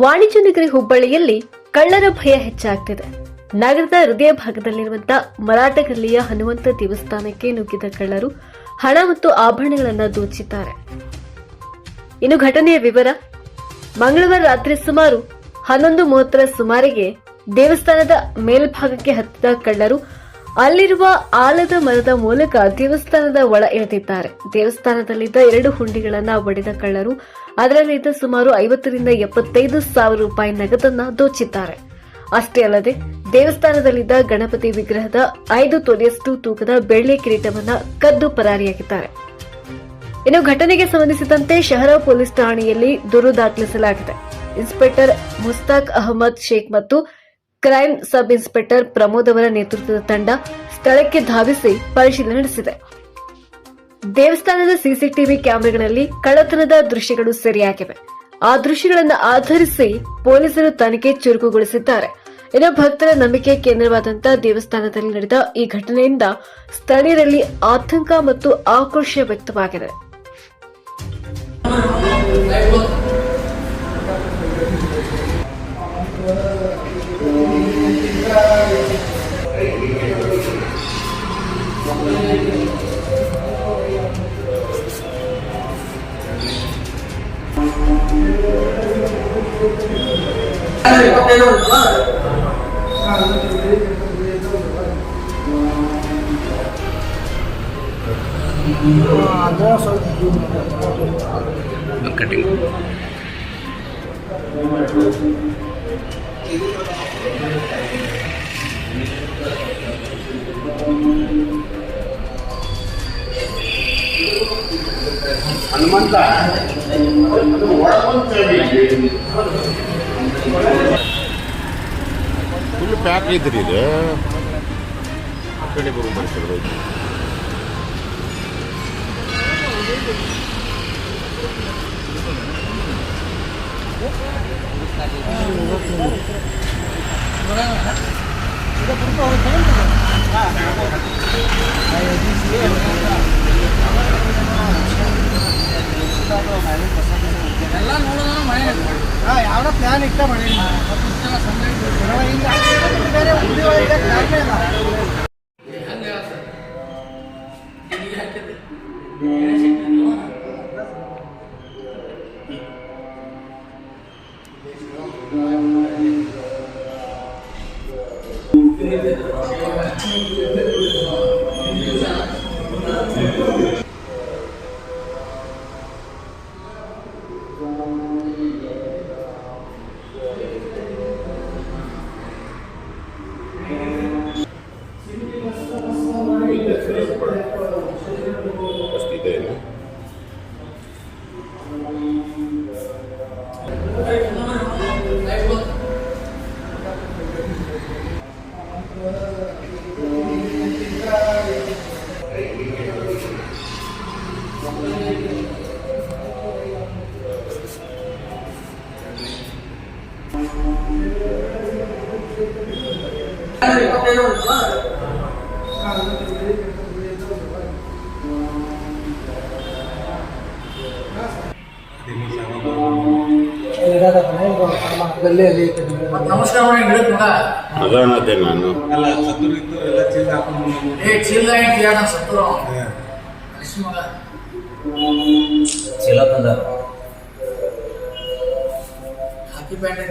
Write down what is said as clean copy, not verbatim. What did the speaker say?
ವಾಣಿಜ್ಯ ನಗರಿ ಹುಬ್ಬಳ್ಳಿಯಲ್ಲಿ ಕಳ್ಳರ ಭಯ ಹೆಚ್ಚಾಗ್ತಿದೆ. ನಗರದ ಹೃದಯ ಭಾಗದಲ್ಲಿರುವಂತಹ ಮರಾಠಗಲ್ಲಿಯ ಹನುಮಂತ ದೇವಸ್ಥಾನಕ್ಕೆ ನುಗ್ಗಿದ ಕಳ್ಳರು ಹಣ ಮತ್ತು ಆಭರಣಗಳನ್ನು ದೋಚಿದ್ದಾರೆ. ಇನ್ನು ಘಟನೆಯ ವಿವರ: ಮಂಗಳವಾರ ರಾತ್ರಿ ಸುಮಾರು 11:30 ಸುಮಾರಿಗೆ ದೇವಸ್ಥಾನದ ಮೇಲ್ಭಾಗಕ್ಕೆ ಹತ್ತಿದ ಕಳ್ಳರು ಅಲ್ಲಿರುವ ಆಲದ ಮರದ ಮೂಲಕ ದೇವಸ್ಥಾನದ ಒಳ ಇಳಿದಿದ್ದಾರೆ. ದೇವಸ್ಥಾನದಲ್ಲಿದ್ದ 2 ಹುಂಡಿಗಳನ್ನು ಒಡೆದ ಕಳ್ಳರು ಅದರಲ್ಲಿದ್ದ ಸುಮಾರು 50 ರಿಂದ 75 ಸಾವಿರ ರೂಪಾಯಿ ನಗದನ್ನ ದೋಚಿದ್ದಾರೆ. ಅಷ್ಟೇ ಅಲ್ಲದೆ ದೇವಸ್ಥಾನದಲ್ಲಿದ್ದ ಗಣಪತಿ ವಿಗ್ರಹದ 5 ತೊಲೆಯಷ್ಟು ತೂಕದ ಬೆಳ್ಳಿಯ ಕಿರೀಟವನ್ನು ಕದ್ದು ಪರಾರಿಯಾಗಿದ್ದಾರೆ. ಇನ್ನು ಘಟನೆಗೆ ಸಂಬಂಧಿಸಿದಂತೆ ಶಹರ ಪೊಲೀಸ್ ಠಾಣೆಯಲ್ಲಿ ದೂರು ದಾಖಲಿಸಲಾಗಿದೆ. ಇನ್ಸ್ಪೆಕ್ಟರ್ ಮುಸ್ತಾಕ್ ಅಹಮದ್ ಶೇಖ್ ಮತ್ತು ಕ್ರೈಂ ಸಬ್ ಇನ್ಸ್ಪೆಕ್ಟರ್ ಪ್ರಮೋದ್ ಅವರ ನೇತೃತ್ವದ ತಂಡ ಸ್ಥಳಕ್ಕೆ ಧಾವಿಸಿ ಪರಿಶೀಲನೆ ನಡೆಸಿದೆ. ದೇವಸ್ಥಾನದ ಸಿಸಿಟಿವಿ ಕ್ಯಾಮೆರಾಗಳಲ್ಲಿ ಕಳ್ಳತನದ ದೃಶ್ಯಗಳು ಸೆರೆಯಾಗಿವೆ. ಆ ದೃಶ್ಯಗಳನ್ನು ಆಧರಿಸಿ ಪೊಲೀಸರು ತನಿಖೆ ಚುರುಕುಗೊಳಿಸಿದ್ದಾರೆ. ಇನ್ನು ಭಕ್ತರ ನಂಬಿಕೆ ಕೇಂದ್ರವಾದಂತಹ ದೇವಸ್ಥಾನದಲ್ಲಿ ನಡೆದ ಈ ಘಟನೆಯಿಂದ ಸ್ಥಳೀಯರಲ್ಲಿ ಆತಂಕ ಮತ್ತು ಆಕ್ರೋಶ ವ್ಯಕ್ತವಾಗಿದೆ. ಕಟಿಂಗ್ ಹನುಮಂತ ಫುಲ್ ಪ್ಯಾಕ್ ಐತ್ರಿ ಇದು. ಆ ಕಡೆ ಬರೋ ಮಾಡ್ತಿರೋದು ಎಲ್ಲ ನೋಡೋಣ ಮನೆ ಯಾವ ಪ್ಲಾನ್ ಇಷ್ಟ ಮಾಡಿ ಬೇರೆ ಅದನ್ನದೇ ನಾನು ಚೀಲ ತಂದ ಹಾಕಿ ಪ್ಯಾಂಟ್